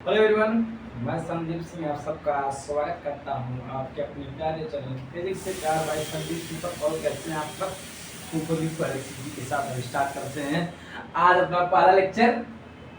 Hello everyone, मैं संदीप सिंह आप सबका स्वागत करता हूं आपके अपने प्यारे चैनल फिजिक्स से प्यार भाई संदीप सिंह पर। और कैसे हैं आप सब? ऊपर भी के साथ हम स्टार्ट करते हैं आज अपना पहला लेक्चर।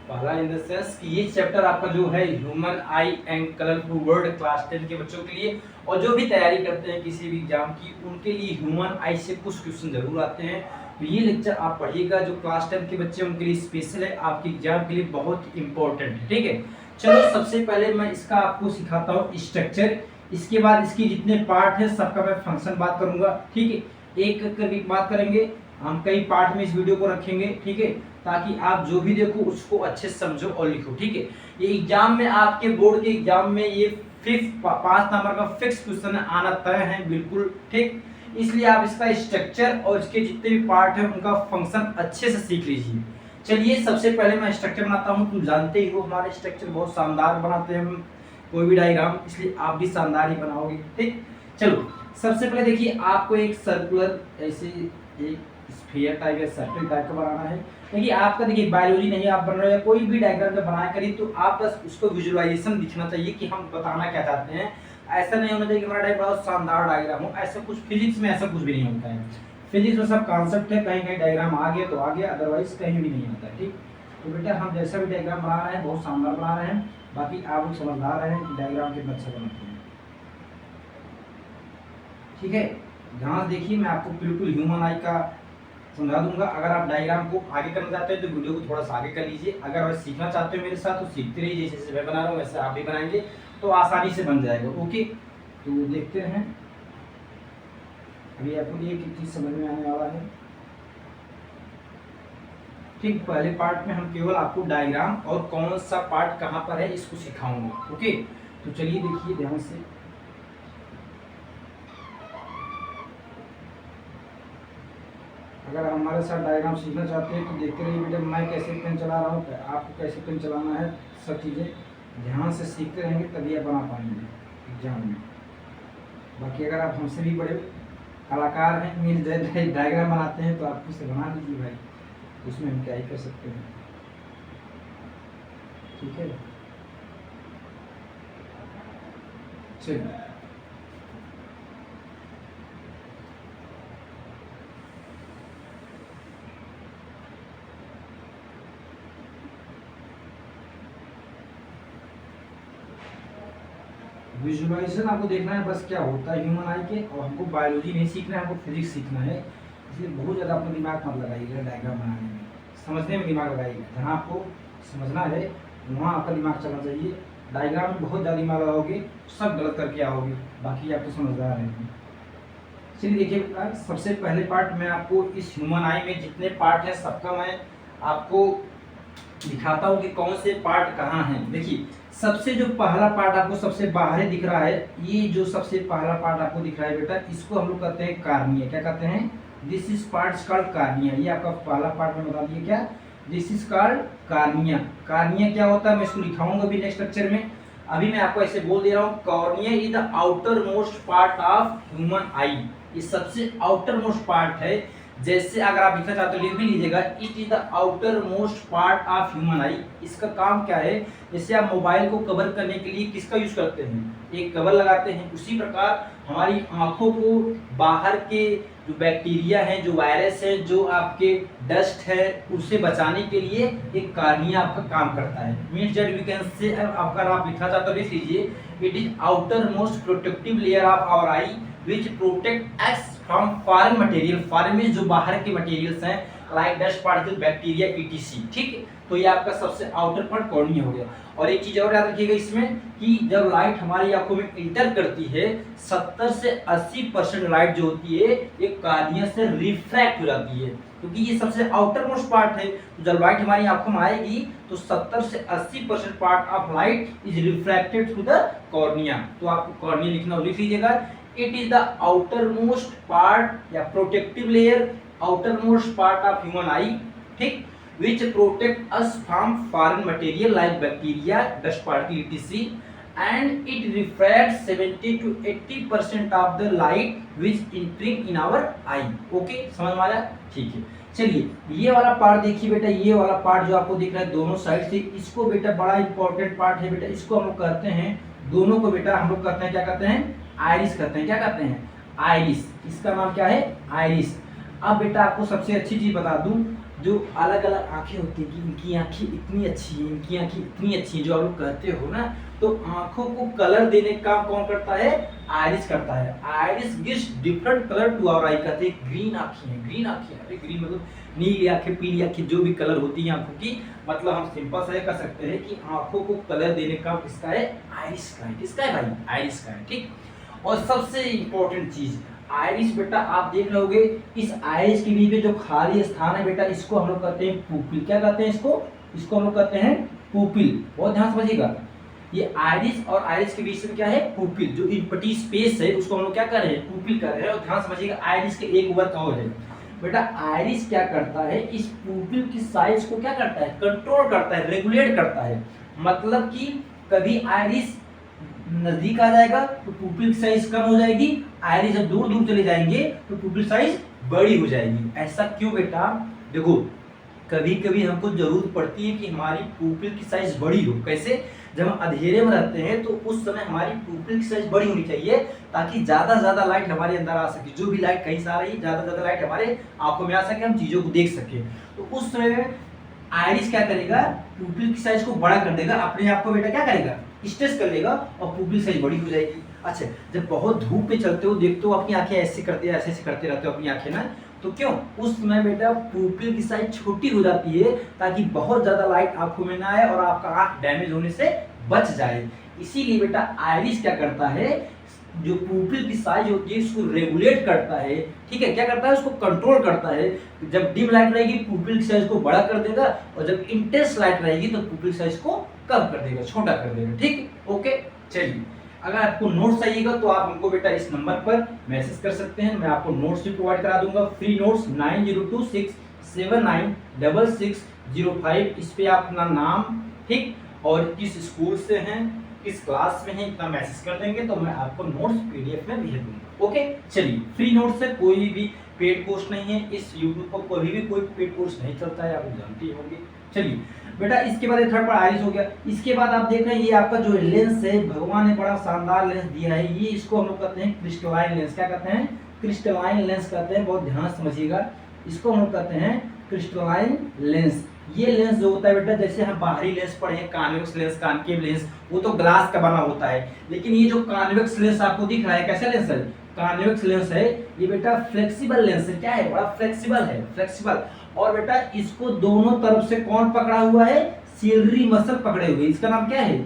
पहला इन द सेंस कि ये चैप्टर आपका जो है human eye and colourful world class 10 के बच्चों के लिए, और जो भी तैयारी करते हैं किसी भी एग्जाम की उनके लिए ह्यूमन आई से कुछ क्वेश्चन जरूर आते हैं। तो ये लेक्चर आप पढ़िएगा, जो क्लास 10 के बच्चे उनके लिए स्पेशल है, आपके एग्जाम के लिए बहुत इंपॉर्टेंट है। ठीक है, चलो सबसे पहले मैं इसका आपको सिखाता हूँ स्ट्रक्चर। इसके बाद इसकी जितने पार्ट है सबका मैं फंक्शन बात करूंगा। ठीक है, एक एक करके बात करेंगे, हम कई पार्ट में इस वीडियो को रखेंगे। ठीक है, ताकि आप जो भी देखो उसको अच्छे से समझो और लिखो। ठीक है, ये एग्जाम में आपके बोर्ड के एग्जाम में ये 5 नंबर का फिक्स क्वेश्चन आना तय है बिल्कुल। ठीक, इसलिए आप इसका स्ट्रक्चर और इसके जितने भी पार्ट है उनका फंक्शन अच्छे से सीख लीजिए। चलिए सबसे पहले मैं स्ट्रक्चर बनाता हूँ। तुम जानते ही हो हमारे स्ट्रक्चर बहुत शानदार बनाते हैं हम कोई भी डायग्राम, इसलिए आप भी शानदार ही बनाओगे। ठीक, चलो सबसे पहले देखिए, आपको एक सर्कुलर ऐसे एक स्फीयर टाइप या सर्कल टाइप का बनाना है। देखिए आपका, देखिए बायोलॉजी नहीं आप बन रहे हो या कोई भी डायग्राम जब बनाया करिए तो आप बस उसको विजुअलाइजेशन दिखना चाहिए कि हम बताना क्या चाहते हैं। ऐसा नहीं होना चाहिए कि हमारा डायग्राम बहुत शानदार डायग्राम हो। ऐसा कुछ फिजिक्स में ऐसा कुछ भी नहीं होता है। फिजिक्स में सब कॉन्सेप्ट है, कहीं कहीं डायग्राम आ गया तो आ गया, अदरवाइज कहीं भी नहीं आता है। ठीक, तो बेटा हम जैसा भी डायग्राम बना रहे हैं बहुत शानदार बना रहे हैं, बाकी आप लोग समझदार रहे हैं कि डायग्राम कितना अच्छा बनाते हैं। ठीक है, ध्यान देखिए, मैं आपको बिल्कुल ह्यूमन आई का समझा दूंगा। अगर आप डायग्राम को आगे करना चाहते हैं तो वीडियो को थोड़ा सा आगे कर लीजिए। अगर आप सीखना चाहते हो मेरे साथ तो सीखते रहिए, जैसे जैसे मैं बना रहा हूँ वैसे आप भी बनाएंगे तो आसानी से बन जाएगा। ओके, तो देखते हैं अभी आपको एक चीज समझ में आने वाला है। ठीक, पहले पार्ट में हम केवल आपको डायग्राम और कौन सा पार्ट कहाँ पर है इसको सिखाऊंगा। ओके, तो चलिए देखिए ध्यान से। अगर हमारे साथ डायग्राम सीखना चाहते हैं तो देखते रहिए बेटा, मैं कैसे पेन चला रहा हूँ, आपको कैसे पेन चलाना है, सब चीज़ें ध्यान से सीखते रहेंगे तभी आप बना पाएंगे एग्जाम में। बाकी अगर आप हमसे भी बड़े कलाकार हैं, मीन डायग्राम बनाते हैं तो आप खुद से बना लीजिए भाई, उसमें हम क्या ही कर सकते हैं। ठीक है, चलिए विजुअलाइजेशन आपको देखना है बस क्या होता है ह्यूमन आई के, और हमको बायोलॉजी नहीं सीखना है, हमको फिजिक्स सीखना है। इसलिए बहुत ज़्यादा अपना दिमाग मत लगाइएगा डायग्राम बनाने में, समझने में दिमाग लगाइएगा। जहाँ आपको समझना है वहाँ आपका दिमाग चलना चाहिए। डायग्राम में बहुत ज़्यादा दिमाग लगाओगे सब गलत करके आओगे, बाकी आप तो समझदार हैं। चलिए देखिए, सबसे पहले पार्ट में आपको इस ह्यूमन आई में जितने पार्ट हैं सबका मैं आपको दिखाता हूँ कि कौन से पार्ट कहाँ हैं। देखिए सबसे जो पहला पार्ट आपको सबसे बाहर दिख रहा है, ये जो सबसे पहला पार्ट आपको दिख रहा है बेटा, इसको हम लोग कहते हैं कार्निया। क्या कहते हैं? This is part called cornea. ये आपका पहला पार्ट में बता दिए क्या, this is called cornea. Cornea क्या होता है मैं इसको दिखाऊंगा भी नेक्स्ट लेक्चर में। अभी मैं आपको ऐसे बोल दे रहा हूँ, cornea is the outermost part of human आई। ये सबसे आउटर मोस्ट पार्ट है। जैसे अगर आप लिखना चाहते हो लिख भी लीजिएगा, it is the outermost part of human आई। इसका काम क्या है, जैसे आप मोबाइल को कवर करने के लिए किसका यूज करते हैं, एक कवर लगाते हैं, उसी प्रकार हमारी आंखों को बाहर के जो बैक्टीरिया हैं, जो वायरस है, जो आपके डस्ट है, उससे बचाने के लिए एक कार्निया आपका काम करता है। Means that we can say, अगर आप लिखना चाहते हो लिख लीजिए, it is outer most protective layer of our eye which protect X from foreign material. Foreign में जो बाहर के मटेरियल्स हैं like dust particle, bacteria, etc. ठीक है, तो ये आपका सबसे आउटर पार्ट कॉर्निया हो गया। और एक चीज और याद रखिएगा इसमें कि जब लाइट हमारी आंखों में इंटर करती है 70 से 80% लाइट जो होती है ये कार्निया से रिफ्रैक्ट हो जाती है, क्योंकि ये सबसे आउटर मोस्ट पार्ट है। तो जब लाइट हमारी आंखों में आएगी तो 70 से 80% part of light is refracted through the cornea. तो आपको कॉर्निया लिखना लिख लीजिएगा, it is the outermost part या protective layer, outermost part of human eye. ठीक, which protect us from foreign material like bacteria, dust particle, etc. And it refracts 70 to 80% of the light which entering in our eye. Okay, समझ में आया? ठीक है, चलिए ये वाला part देखिए बेटा, ये वाला पार्ट जो आपको दिख रहा है दोनों साइड से, इसको बेटा बड़ा इंपॉर्टेंट पार्ट है बेटा, इसको हम लोग कहते हैं, दोनों को बेटा हम लोग कहते हैं, क्या कहते हैं, आइरिस कहते हैं। क्या कहते हैं, आइरिस। इसका नाम क्या है, आइरिस। अब बेटा आपको सबसे अच्छी चीज बता दूं, जो अलग अलग आंखें होती हैं कि इनकी आंखें इतनी अच्छी हैं, इनकी आंखें इतनी अच्छी हैं, जो आप लोग कहते हो ना, तो आंखों को कलर देने का काम कौन करता है, आइरिस करता है। Iris gives different colour to our eye. कहते हैं ग्रीन आंखें हैं, ग्रीन आंखें, अरे ग्रीन मतलब नीली आंखें, पीली आंखें, जो भी कलर होती है आंखों की, मतलब हम सिंपल से कह सकते हैं कि आंखों को कलर देने का किसका है, आइरिस का है। किसका है भाई, आइरिस का है। ठीक। और सबसे इंपॉर्टेंट चीज, आइरिस बेटा आप देख रहोगे, इस आइरिस के बीच में जो खाली स्थान है बेटा, इसको हम लोग कहते हैं पुपिल। क्या कहते हैं इसको हम लोग कहते हैं पुपिल। बहुत ध्यान समझिएगा, ये आइरिस और आइरिस के बीच में क्या है, पुपिल। जो इम्पटी स्पेस है उसको हम लोग क्या कर रहे हैं, पुपिल कर रहे हैं। और ध्यान समझिएगा, आइरिस के एक वर्क और है बेटा, आइरिस क्या करता है, इस पुपिल की साइज को क्या करता है, कंट्रोल करता है, रेगुलेट करता है। मतलब कि कभी आइरिस नजदीक आ जाएगा तो पुपिल साइज कम हो जाएगी, आइरिस जब दूर दूर चले जाएंगे तो पुपिल साइज बड़ी हो जाएगी। ऐसा क्यों बेटा, देखो कभी कभी हमको जरूरत पड़ती है कि हमारी पुपिल की साइज बड़ी हो। कैसे, जब हम अंधेरे में रहते हैं तो उस समय हमारी पुपिल की साइज बड़ी होनी चाहिए, ताकि ज्यादा लाइट हमारे अंदर आ सके। जो भी लाइट कहीं से आ रही है, ज्यादा लाइट हमारे आंखों में आ सके, हम चीजों को देख सके। तो उस समय आइरिस क्या करेगा, पुपिल की साइज को बड़ा कर देगा, अपने आप को बेटा क्या करेगा, स्ट्रेच कर लेगा, और पुपिल साइज बड़ी हो जाएगी। अच्छा, जब बहुत धूप में चलते हो, देखते हो अपनी आंखें ऐसे करते हैं, ऐसे करते रहते हो अपनी आंखें ना, तो क्यों, उस समय बेटा पुपिल की साइज छोटी हो जाती है, ताकि बहुत ज्यादा लाइट आंखों में ना आए और आपका आंख डैमेज होने से बच जाए। इसीलिए बेटा आइरिस क्या करता है, जो पुपिल की साइज होती है उसको रेगुलेट करता है। ठीक है, क्या करता है, उसको कंट्रोल करता है। जब डिम लाइट रहेगी पुपिल की साइज को बड़ा कर देगा, और जब इंटेंस लाइट रहेगी तो पुपिल साइज को कम कर देगा, छोटा कर देगा। ठीक, ओके। चलिए, अगर आपको नोट्स चाहिएगा तो आप हमको बेटा इस नंबर पर मैसेज कर सकते हैं, मैं आपको नोट्स भी प्रोवाइड करा दूंगा, फ्री नोट्स 9026796605। इस पे आप अपना नाम, ठीक, और किस स्कूल से हैं, किस क्लास में हैं, इतना मैसेज कर देंगे तो मैं आपको नोट्स पीडीएफ में भेज दूंगा। ओके। चलिए, फ्री नोट्स है, कोई भी पेड कोर्स नहीं है, इस यूट्यूब पर कभी भी कोई पेड कोर्स नहीं चलता है, आप जानते ही होंगे। चलिए बेटा, इसके बाद थर्ड पर आइरिस हो गया। इसके बाद आप देख रहे हैं, ये आपका जो लेंस है, भगवान ने बड़ा शानदार लेंस दिया है, ये इसको हम लोग कहते हैं क्रिस्टलाइन लेंस। क्या कहते हैं, क्रिस्टलाइन लेंस कहते हैं। बहुत ध्यान समझिएगा, इसको हम लोग कहते हैं क्रिस्टलाइन लेंस। ये लेंस जो होता है बेटा, जैसे हम बाहरी लेंस पढ़े हैं, कॉन्वेक्स लेंस, कॉनकेव लेंस, वो तो ग्लास का बना होता है। लेकिन ये जो कॉन्वेक्स लेंस आपको दिख रहा है, कैसा लेंस है, कॉन्वेक्स लेंस है। ये बेटा फ्लेक्सिबल लेंस है। क्या है, बड़ा फ्लेक्सिबल है, फ्लेक्सिबल। और बेटा इसको दोनों तरफ से कौन पकड़ा हुआ है, सिलरी मसल पकड़े हुए। इसका नाम क्या है,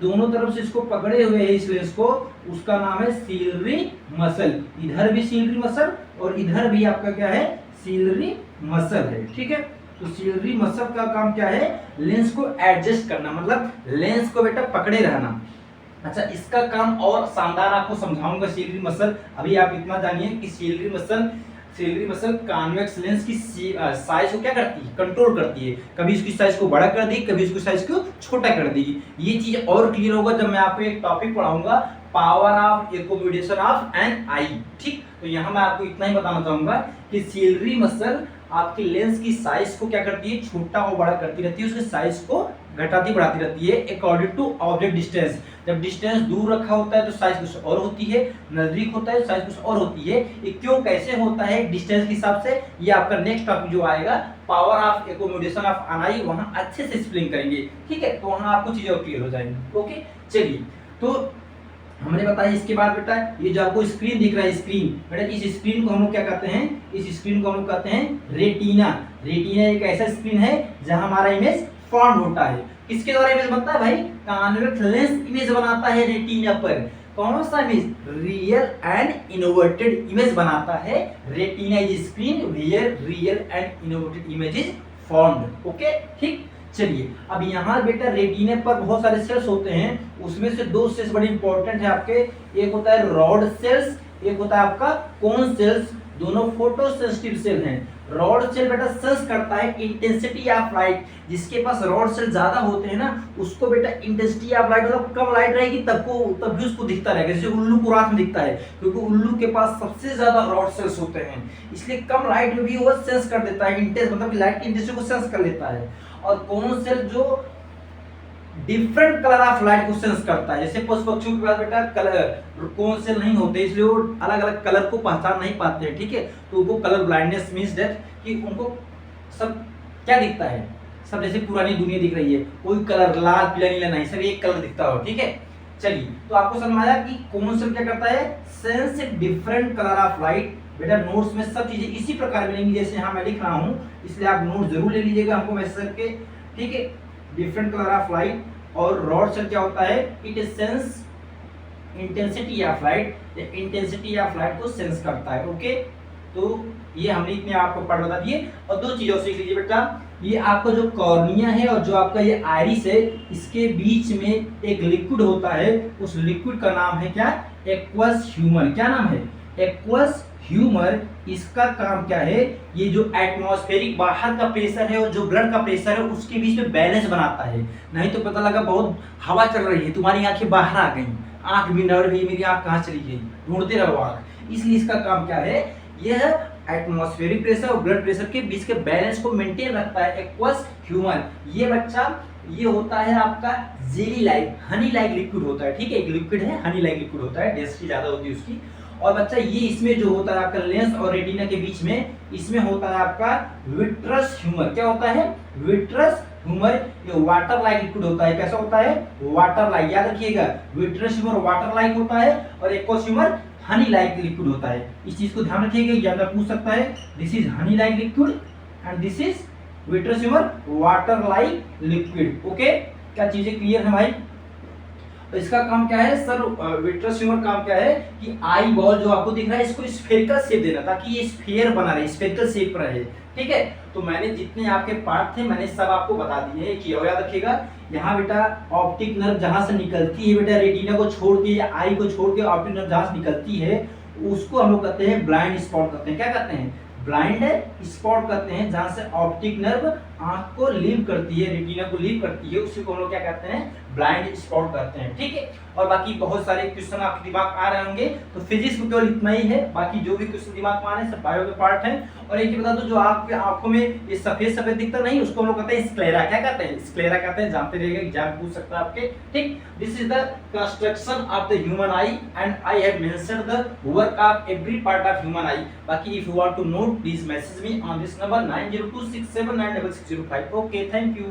दोनों तरफ से इसको पकड़े हुए है इस लेंस को, उसका नाम है सिलरी मसल। इधर भी सिलरी मसल और इधर भी आपका क्या है, सिलरी मसल है। ठीक है, तो सिलरी मसल का काम क्या है, लेंस को एडजस्ट करना, मतलब लेंस को बेटा पकड़े रहना। अच्छा, इसका काम और शानदार आपको समझाऊंगा सिलरी मसल। अभी आप इतना जानिए कि सिलरी मसल कॉन्वेक्स लेंस की साइज को क्या करती है, कंट्रोल करती है। कभी इसकी साइज को बड़ा कर देगी, कभी इसकी साइज को छोटा कर देगी। ये चीज और क्लियर होगा जब मैं आपको एक टॉपिक पढ़ाऊंगा, power of accommodation of an eye. ठीक, तो यहाँ मैं आपको इतना ही बताना चाहूंगा कि सिलरी मसल आपकी लेंस की साइज को क्या करती है, छोटा और बड़ा करती रहती है, उसकी साइज को घटाती बढ़ाती रहती है अकॉर्डिंग टू ऑब्जेक्ट डिस्टेंस। जब डिस्टेंस दूर रखा होता है तो साइज कुछ और होती है, नजदीक होता है साइज कुछ और होती है। ये क्यों, कैसे होता है डिस्टेंस के हिसाब से, ये आपका नेक्स्ट टॉपिक जो आएगा, power of accommodation of an eye, वहां अच्छे से एक्सप्लेन करेंगे। ठीक है, तो वहां आपको चीजें और क्लियर हो जाएंगी। ओके, चलिए, तो हमने बताया। इसके बाद बेटा ये जो आपको स्क्रीन दिख रहा है, स्क्रीन बेटा, इस स्क्रीन को हम लोग क्या कहते हैं, इस स्क्रीन को हम लोग कहते हैं रेटिना। रेटिना एक ऐसा स्क्रीन है जहां हमारा इमेज फॉर्म होता है। किसके द्वारा इमेज बनता है भाई, कॉन्वेक्स लेंस इमेज बनाता है रेटिना पर। कौन सा image, real and inverted image बनाता है। Retina is screen where real and inverted image is formed. Okay, ठीक। चलिए, अब यहाँ बेटा रेटिने पर बहुत सारे सेल्स होते हैं, उसमें से दो सेल्स बड़े इंपॉर्टेंट है आपके। एक होता है रॉड सेल्स, एक होता है आपका कोन सेल्स। दोनों फोटो सेंसिटिव सेल हैं। रॉड सेल बेटा सेंस करता है इंटेंसिटी ऑफ लाइट, जिसके पास रॉड सेल ज्यादा होते हैं ना उसको बेटा इंटेंसिटी ऑफ लाइट मतलब कम लाइट रहेगी तब भी उसको दिखता रहेगा, जैसे उल्लू को रात में दिखता है क्योंकि उल्लू के पास सबसे ज्यादा रॉड सेल्स होते हैं, इसलिए कम लाइट में भी वो सेंस कर देता है, इंटेंस मतलब लाइट की इंटेंसिटी को सेंस कर लेता है। और कौन सेल जो डिफरेंट कलर ऑफ लाइट को सेंस करता है, जैसे पशु पक्षियों के पास बेटा कलर कौन से नहीं होते इसलिए वो अलग अलग कलर को पहचान नहीं पाते हैं, ठीक है, तो उनको कलर ब्लाइंडनेस मींस दैट कि उनको सब क्या दिखता है, सब जैसे पुरानी दुनिया दिख रही है, कोई कलर लाल पीला नीला नहीं, सब एक कलर दिखता हो, ठीक है। चलिए तो आपको समझ आया कि कौन सेल क्या करता है, sense different colour of light. बेटा नोट्स में सब चीजें इसी प्रकार मिलेंगी जैसे यहाँ मैं लिख रहा हूँ, इसलिए आप नोट जरूर ले लीजिएगा हमको मैसेज करके, ठीक है। डिफरेंट कलर ऑफ लाइट और रॉड सेल क्या होता है, it is sense intensity of light, intensity of light को सेंस करता है, ओके। तो ये हमने इतने आपको पार्ट बता दिए और दो चीजों सीख लीजिए बेटा, ये आपका जो कॉर्निया है और जो आपका ये आइरिस है इसके बीच में एक लिक्विड होता है, उस लिक्विड का नाम है क्या, एक्वस ह्यूमर। क्या नाम है, एक्वस ह्यूमर। इसका काम क्या है, ये जो एटमॉस्फेरिक बाहर का प्रेशर है और जो ब्लड का प्रेशर है उसके बीच में बैलेंस बनाता है। नहीं तो पता लगा बहुत हवा चल रही है, तुम्हारी आंखें बाहर आ गई, आंख भी नड़ गई, मेरी आंख कहाँ चली गई, ढूंढते रहो आंख। इसलिए इसका काम क्या है, यह एटमॉस्फेरिक प्रेशर और ब्लड प्रेशर के बीच के बैलेंस को मेंटेन रखता है एक्वस ह्यूमर। ये बच्चा ये होता है आपका jelly like, Honey like liquid होता है, ठीक है, एक लिक्विड है, हनी लाइक लिक्विड होता है, डेंसिटी ज्यादा होती है उसकी। और बच्चा ये इसमें जो होता है आपका लेंस और रेटिना के बीच में, इसमें होता है आपका विट्रस ह्यूमर। क्या होता है, विट्रस ह्यूमर। ये वाटर लाइक लिक्विड होता है, कैसा होता है, वाटर लाइक, याद रखिएगा, विट्रस ह्यूमर वाटर लाइक होता है और aqueous humour Honey like liquid होता है। इस चीज को ध्यान रखिएगा, या तो पूछ सकता है, this is Honey like liquid and this is vitreous humour water like liquid, okay. क्या चीजें क्लियर है भाई। तो इसका काम क्या है सर, विट्रस ह्यूमर काम क्या है कि आई बॉल जो आपको दिख रहा है इसको स्फेरिकल शेप देना ताकि ये स्फीयर बना रहे, स्फेरिकल शेप रहे, ठीक है। तो मैंने जितने आपके पार्ट थे मैंने सब आपको बता दिए हैं कि याद रखिएगा। यहाँ बेटा ऑप्टिक नर्व जहां से निकलती है बेटा, रेटिना को छोड़ के या आई को छोड़ के ऑप्टिक नर्व जहां से निकलती है उसको हम लोग कहते हैं ब्लाइंड स्पॉट कहते हैं। क्या कहते हैं, ब्लाइंड स्पॉट कहते हैं। जहां से ऑप्टिक नर्व आंख को लीव करती है, रेटिना को लीव करती है, उसी को हम लोग क्या कहते हैं, ब्लाइंड स्पॉट कहते हैं, ठीक है। और बाकी बहुत सारे क्वेश्चन आपके दिमाग आ रहे होंगे, तो फिजिक्स में केवल इतना ही है, बाकी जो भी क्वेश्चन दिमाग में आ रहे हैं सब बायो के पार्ट हैं। और एक बता दो, जो आपके आंखों में ये सफेद सफेद दिखता नहीं उसको हम लोग कहते हैं स्क्लेरा। क्या कहते हैं, स्क्लेरा कहते हैं, जानते रहिएगा, एग्जाम पूछ सकता है आपके, ठीक। This is the construction of the human eye and I have mentioned the work of every part of human eye. बाकी if you want to note please message me on this number 9026796605। Okay, thank you.